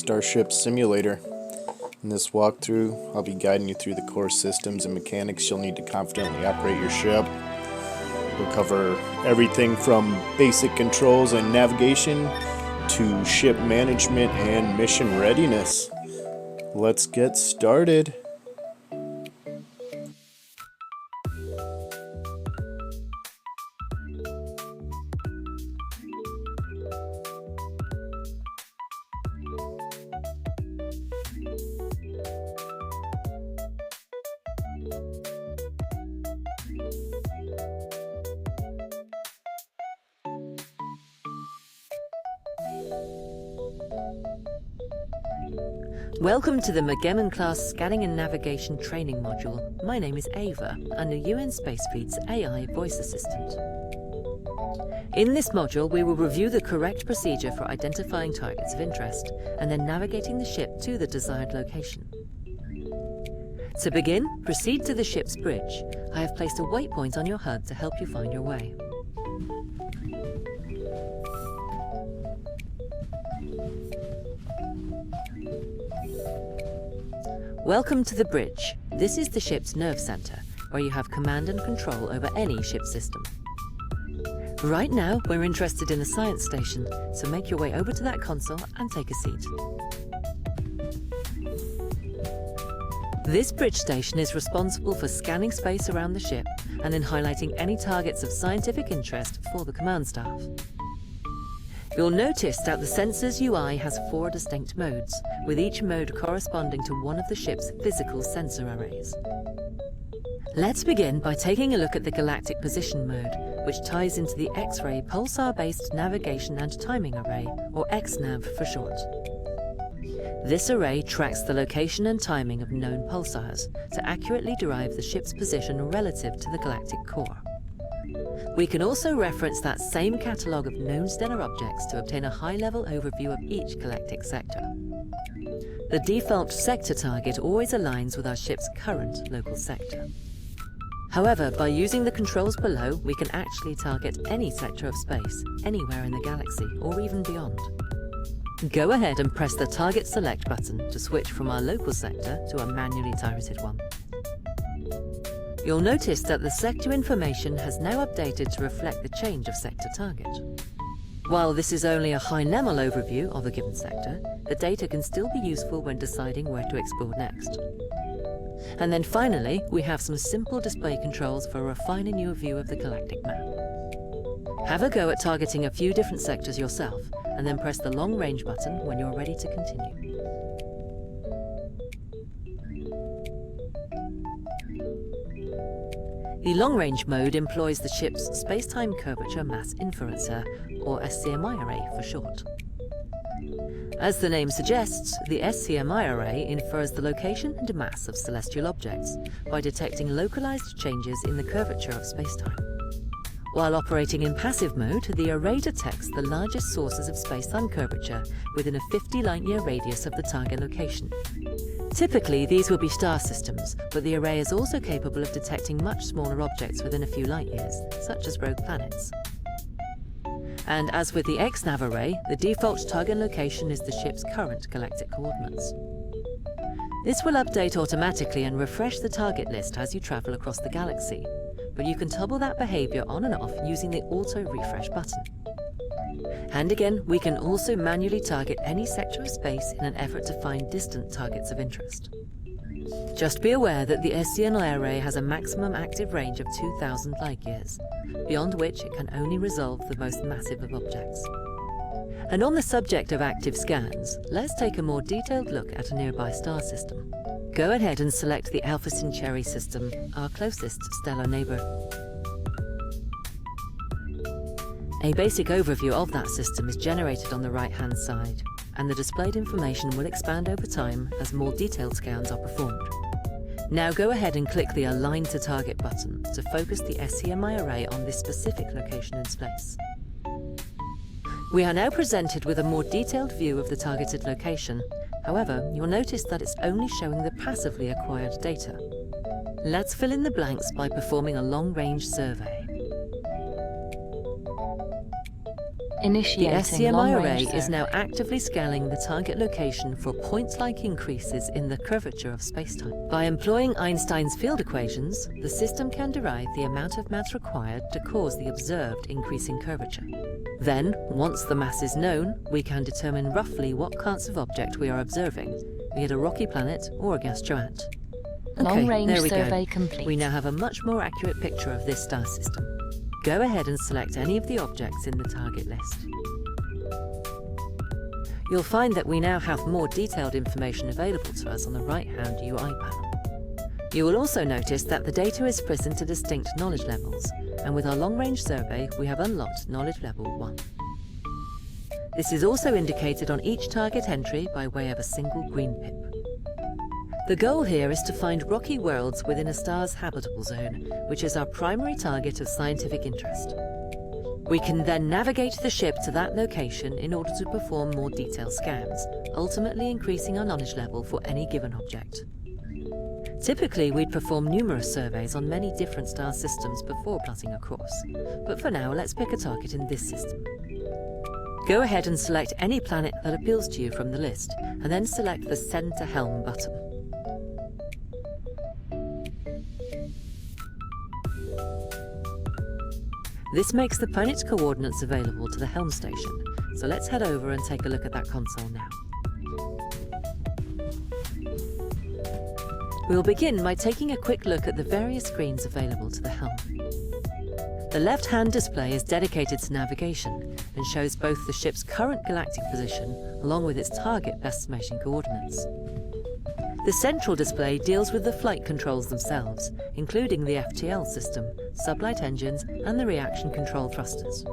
Starship Simulator. In this walkthrough, I'll be guiding you through the core systems and mechanics you'll need to confidently operate your ship. We'll cover everything from basic controls and navigation to ship management and mission readiness. Let's get started. Welcome to the Magellan-class Scanning and Navigation Training Module. My name is Ava, I'm the UN Space Fleet's AI voice assistant. In this module, we will review the correct procedure for identifying targets of interest and then navigating the ship to the desired location. To begin, proceed to the ship's bridge. I have placed a waypoint on your HUD to help you find your way. Welcome to the bridge. This is the ship's nerve center, where you have command and control over any ship system. Right now, we're interested in the science station, so make your way over to that console and take a seat. This bridge station is responsible for scanning space around the ship and then highlighting any targets of scientific interest for the command staff. You'll notice that the sensor's UI has 4 distinct modes, with each mode corresponding to one of the ship's physical sensor arrays. Let's begin by taking a look at the galactic position mode, which ties into the X-ray pulsar-based navigation and timing array, or XNAV for short. This array tracks the location and timing of known pulsars to accurately derive the ship's position relative to the galactic core. We can also reference that same catalogue of known stellar objects to obtain a high-level overview of each galactic sector. The default sector target always aligns with our ship's current local sector. However, by using the controls below, we can actually target any sector of space, anywhere in the galaxy, or even beyond. Go ahead and press the Target Select button to switch from our local sector to a manually targeted one. You'll notice that the sector information has now updated to reflect the change of sector target. While this is only a high-level overview of a given sector, the data can still be useful when deciding where to explore next. And then finally, we have some simple display controls for refining your view of the galactic map. Have a go at targeting a few different sectors yourself, and then press the long range button when you're ready to continue. The long-range mode employs the ship's Space-Time Curvature Mass Inferencer, or SCMI array for short. As the name suggests, the SCMI array infers the location and mass of celestial objects by detecting localized changes in the curvature of space-time. While operating in passive mode, the array detects the largest sources of space-time curvature within a 50 light-year radius of the target location. Typically, these will be star systems, but the array is also capable of detecting much smaller objects within a few light-years, such as rogue planets. And as with the XNAV array, the default target location is the ship's current galactic coordinates. This will update automatically and refresh the target list as you travel across the galaxy, but you can toggle that behavior on and off using the Auto Refresh button. And again, we can also manually target any sector of space in an effort to find distant targets of interest. Just be aware that the SCNI array has a maximum active range of 2,000 light-years, beyond which it can only resolve the most massive of objects. And on the subject of active scans, let's take a more detailed look at a nearby star system. Go ahead and select the Alpha Centauri system, our closest stellar neighbour. A basic overview of that system is generated on the right-hand side, and the displayed information will expand over time as more detailed scans are performed. Now go ahead and click the Align to Target button to focus the SCMI array on this specific location in space. We are now presented with a more detailed view of the targeted location. However, you'll notice that it's only showing the passively acquired data. Let's fill in the blanks by performing a long-range survey. The Initiating SCMI array long-range is now survey. actively scanning the target location for point-like increases in the curvature of spacetime. By employing Einstein's field equations, the system can derive the amount of mass required to cause the observed increase in curvature. Then, once the mass is known, we can determine roughly what class of object we are observing, be it a rocky planet or a gas giant. Okay, Long-range there we survey go. complete. We now have a much more accurate picture of this star system. Go ahead and select any of the objects in the target list. You'll find that we now have more detailed information available to us on the right-hand UI panel. You will also notice that the data is split into distinct knowledge levels, and with our long-range survey, we have unlocked knowledge level 1. This is also indicated on each target entry by way of a single green pip. The goal here is to find rocky worlds within a star's habitable zone, which is our primary target of scientific interest. We can then navigate the ship to that location in order to perform more detailed scans, ultimately increasing our knowledge level for any given object. Typically, we'd perform numerous surveys on many different star systems before plotting a course, but for now, let's pick a target in this system. Go ahead and select any planet that appeals to you from the list, and then select the Send to Helm button. This makes the planet's coordinates available to the Helm station, so let's head over and take a look at that console now. We'll begin by taking a quick look at the various screens available to the Helm. The left-hand display is dedicated to navigation and shows both the ship's current galactic position along with its target estimation coordinates. The central display deals with the flight controls themselves, including the FTL system, sublight engines, and the reaction control thrusters.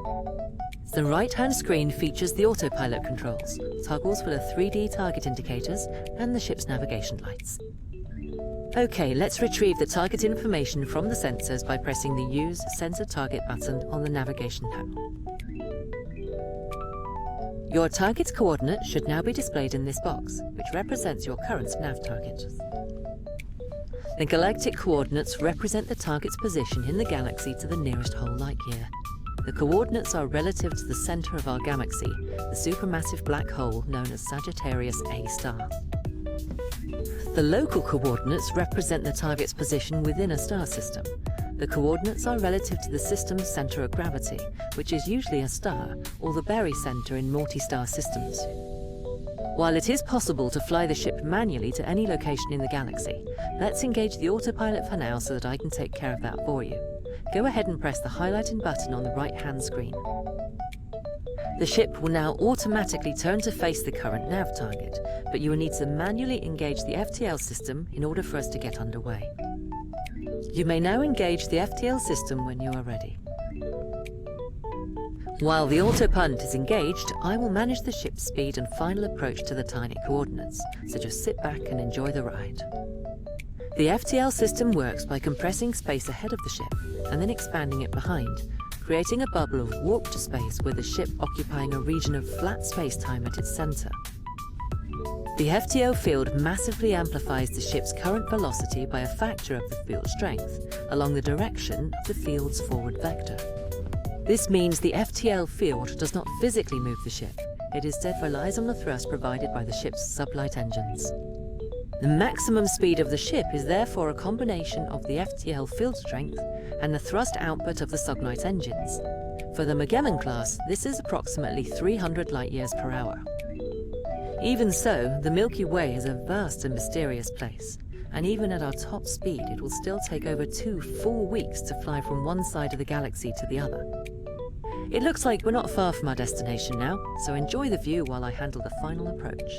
The right-hand screen features the autopilot controls, toggles for the 3D target indicators, and the ship's navigation lights. Okay, let's retrieve the target information from the sensors by pressing the Use Sensor Target button on the navigation panel. Your target's coordinates should now be displayed in this box, which represents your current nav target. The galactic coordinates represent the target's position in the galaxy to the nearest whole light year. The coordinates are relative to the center of our galaxy, the supermassive black hole known as Sagittarius A star. The local coordinates represent the target's position within a star system. The coordinates are relative to the system's center of gravity, which is usually a star, or the barycenter in multi-star systems. While it is possible to fly the ship manually to any location in the galaxy, let's engage the autopilot for now so that I can take care of that for you. Go ahead and press the highlighting button on the right-hand screen. The ship will now automatically turn to face the current nav target, but you will need to manually engage the FTL system in order for us to get underway. You may now engage the FTL system when you are ready. While the autopilot is engaged, I will manage the ship's speed and final approach to the target coordinates, so just sit back and enjoy the ride. The FTL system works by compressing space ahead of the ship and then expanding it behind, creating a bubble of warp to space with the ship occupying a region of flat space-time at its center. The FTO field massively amplifies the ship's current velocity by a factor of the field strength along the direction of the field's forward vector. This means the FTL field does not physically move the ship. It instead relies on the thrust provided by the ship's sublight engines. The maximum speed of the ship is therefore a combination of the FTL field strength and the thrust output of the sublight engines. For the Magellan class, this is approximately 300 light-years per hour. Even so, the Milky Way is a vast and mysterious place, and even at our top speed, it will still take over 2 full weeks to fly from one side of the galaxy to the other. It looks like we're not far from our destination now, so enjoy the view while I handle the final approach.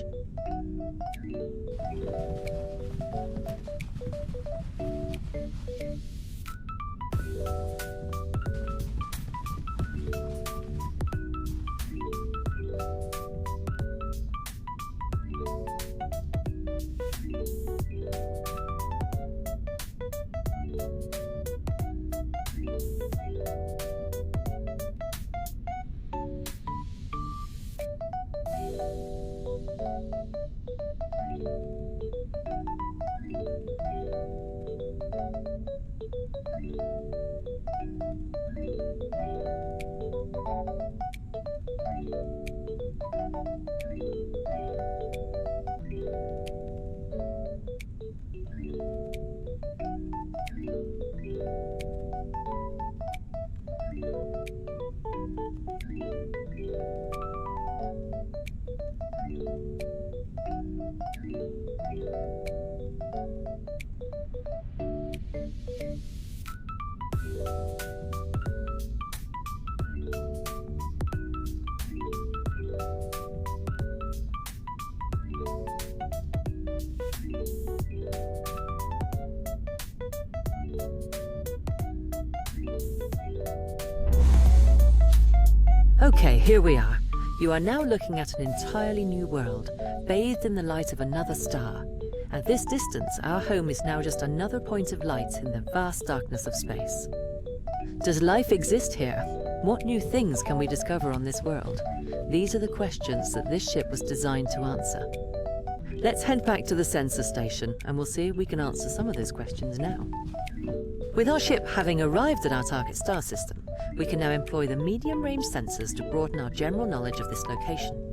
Okay, here we are. You are now looking at an entirely new world, bathed in the light of another star. At this distance, our home is now just another point of light in the vast darkness of space. Does life exist here? What new things can we discover on this world? These are the questions that this ship was designed to answer. Let's head back to the sensor station and we'll see if we can answer some of those questions now. With our ship having arrived at our target star system, we can now employ the medium-range sensors to broaden our general knowledge of this location.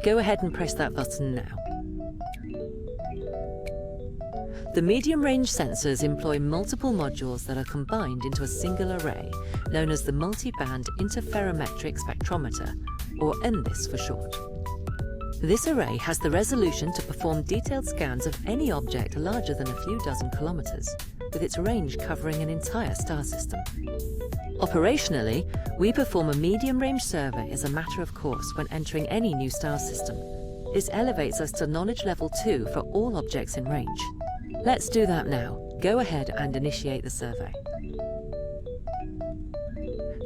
Go ahead and press that button now. The medium-range sensors employ multiple modules that are combined into a single array, known as the Multi-Band Interferometric Spectrometer, or MBIS for short. This array has the resolution to perform detailed scans of any object larger than a few dozen kilometers, with its range covering an entire star system. Operationally, we perform a medium-range survey as a matter of course when entering any new star system. This elevates us to knowledge level 2 for all objects in range. Let's do that now. Go ahead and initiate the survey.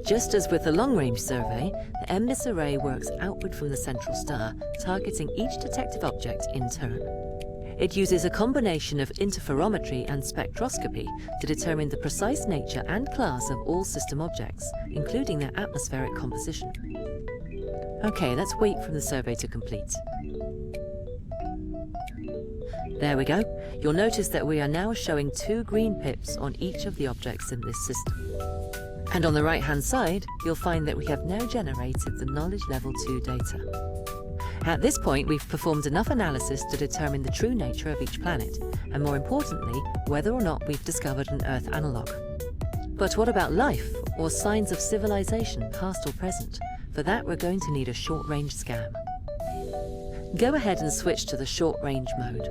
Just as with the long-range survey, the MBIS array works outward from the central star, targeting each detective object in turn. It uses a combination of interferometry and spectroscopy to determine the precise nature and class of all system objects, including their atmospheric composition. Okay, let's wait for the survey to complete. There we go. You'll notice that we are now showing 2 green pips on each of the objects in this system. And on the right-hand side, you'll find that we have now generated the knowledge level 2 data. At this point, we've performed enough analysis to determine the true nature of each planet, and more importantly, whether or not we've discovered an Earth analogue. But what about life, or signs of civilization, past or present? For that, we're going to need a short-range scan. Go ahead and switch to the short-range mode.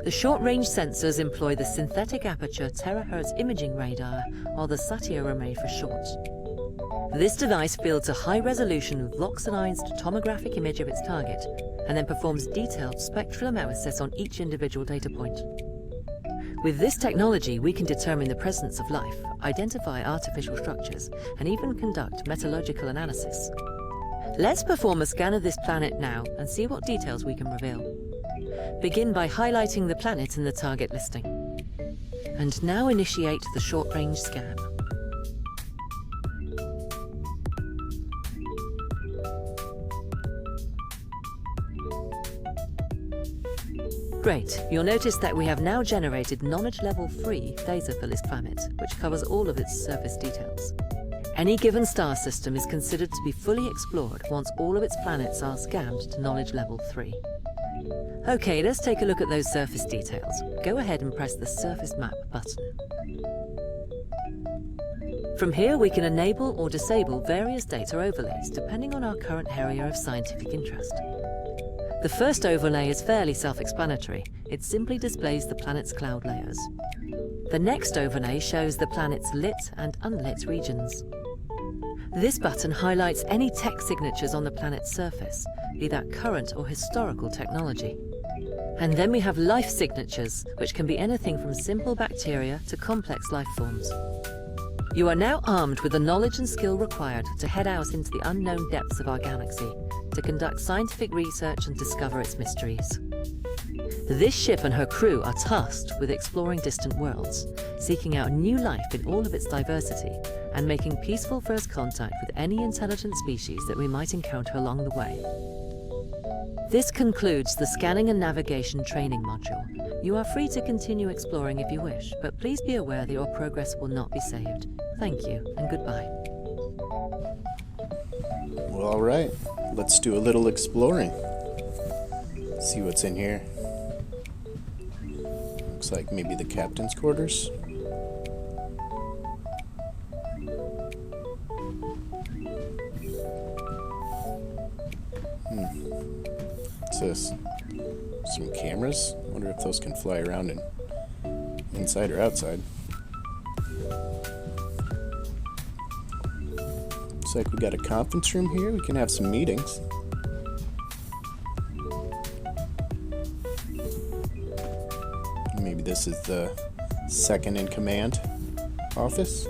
The short-range sensors employ the synthetic aperture terahertz imaging radar, or the SATIR array for short. This device builds a high-resolution Vloxenized tomographic image of its target, and then performs detailed spectral analysis on each individual data point. With this technology, we can determine the presence of life, identify artificial structures, and even conduct metallurgical analysis. Let's perform a scan of this planet now and see what details we can reveal. Begin by highlighting the planet in the target listing. And now initiate the short-range scan. Great, you'll notice that we have now generated knowledge level 3 data for this planet, which covers all of its surface details. Any given star system is considered to be fully explored once all of its planets are scanned to knowledge level 3. Okay, let's take a look at those surface details. Go ahead and press the Surface Map button. From here, we can enable or disable various data overlays depending on our current area of scientific interest. The first overlay is fairly self-explanatory. It simply displays the planet's cloud layers. The next overlay shows the planet's lit and unlit regions. This button highlights any tech signatures on the planet's surface, be that current or historical technology. And then we have life signatures, which can be anything from simple bacteria to complex life forms. You are now armed with the knowledge and skill required to head out into the unknown depths of our galaxy, to conduct scientific research and discover its mysteries. This ship and her crew are tasked with exploring distant worlds, seeking out new life in all of its diversity, and making peaceful first contact with any intelligent species that we might encounter along the way. This concludes the Scanning and Navigation training module. You are free to continue exploring if you wish, but please be aware that your progress will not be saved. Thank you, and goodbye. Alright, let's do a little exploring. See what's in here. Looks like maybe the captain's quarters. What's this? Some cameras? Wonder if those can fly around inside or outside. Looks like we got a conference room here. We can have some meetings. Maybe this is the second in command office.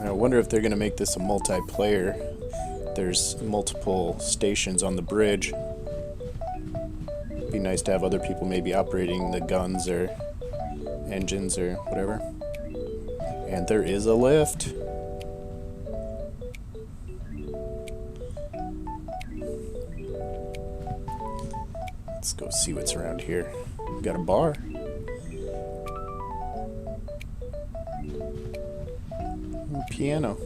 I wonder if they're going to make this a multiplayer. There's multiple stations on the bridge. Be nice to have other people maybe operating the guns or engines or whatever. And there is a lift. Let's go see what's around here. We got a bar. Piano.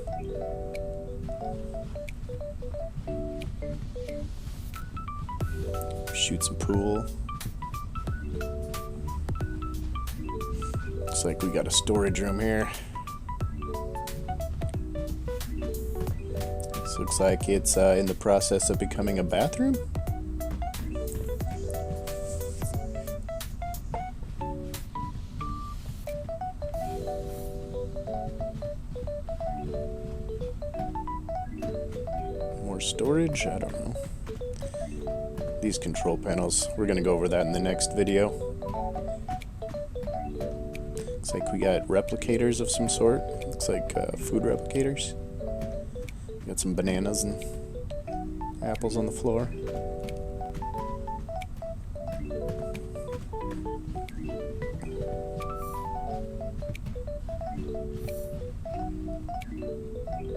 Shoot some pool. Looks like we got a storage room here. This looks like it's in the process of becoming a bathroom. More storage? I don't know. These control panels, we're going to go over that in the next video. Looks like we got replicators of some sort. Looks like food replicators. Got some bananas and apples on the floor.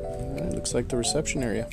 Alright, looks like the reception area.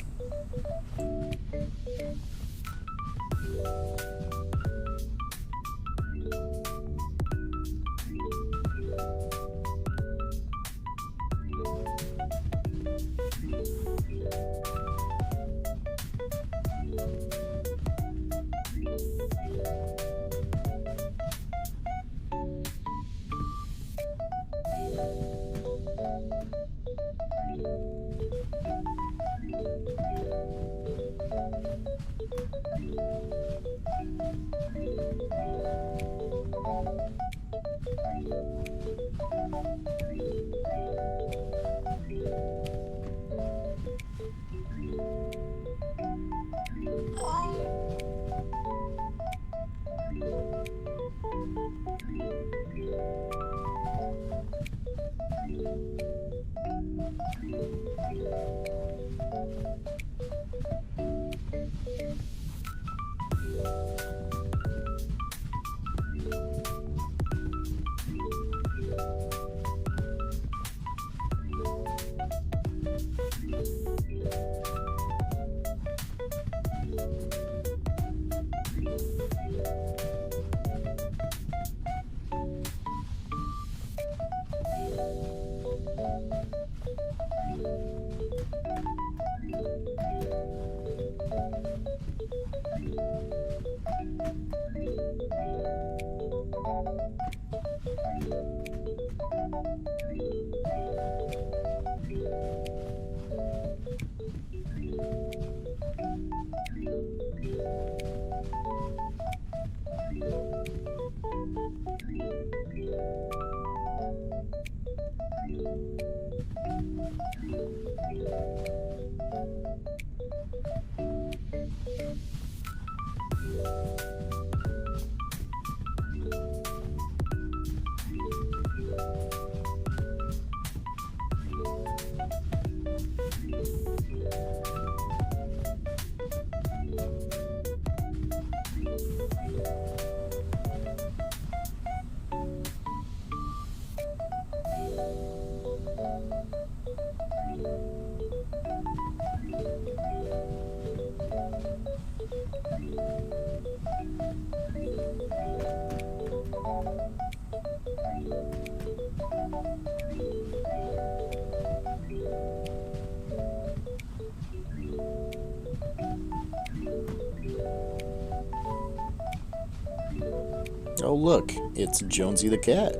Oh look, it's Jonesy the cat.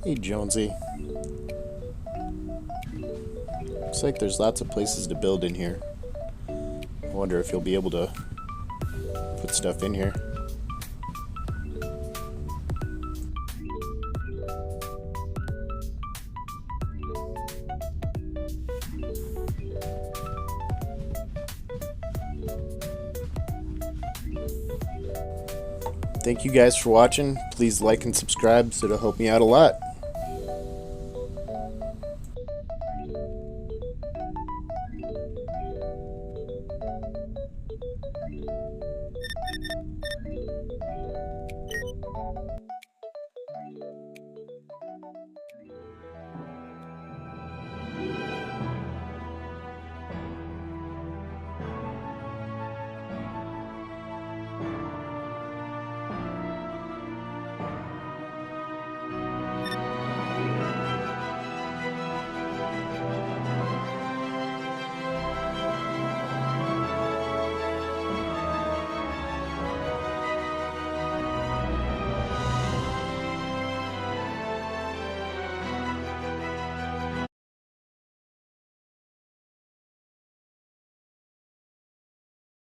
Hey Jonesy. Looks like there's lots of places to build in here. I wonder if you'll be able to put stuff in here. Thank you guys for watching. Please like and subscribe, so it'll help me out a lot.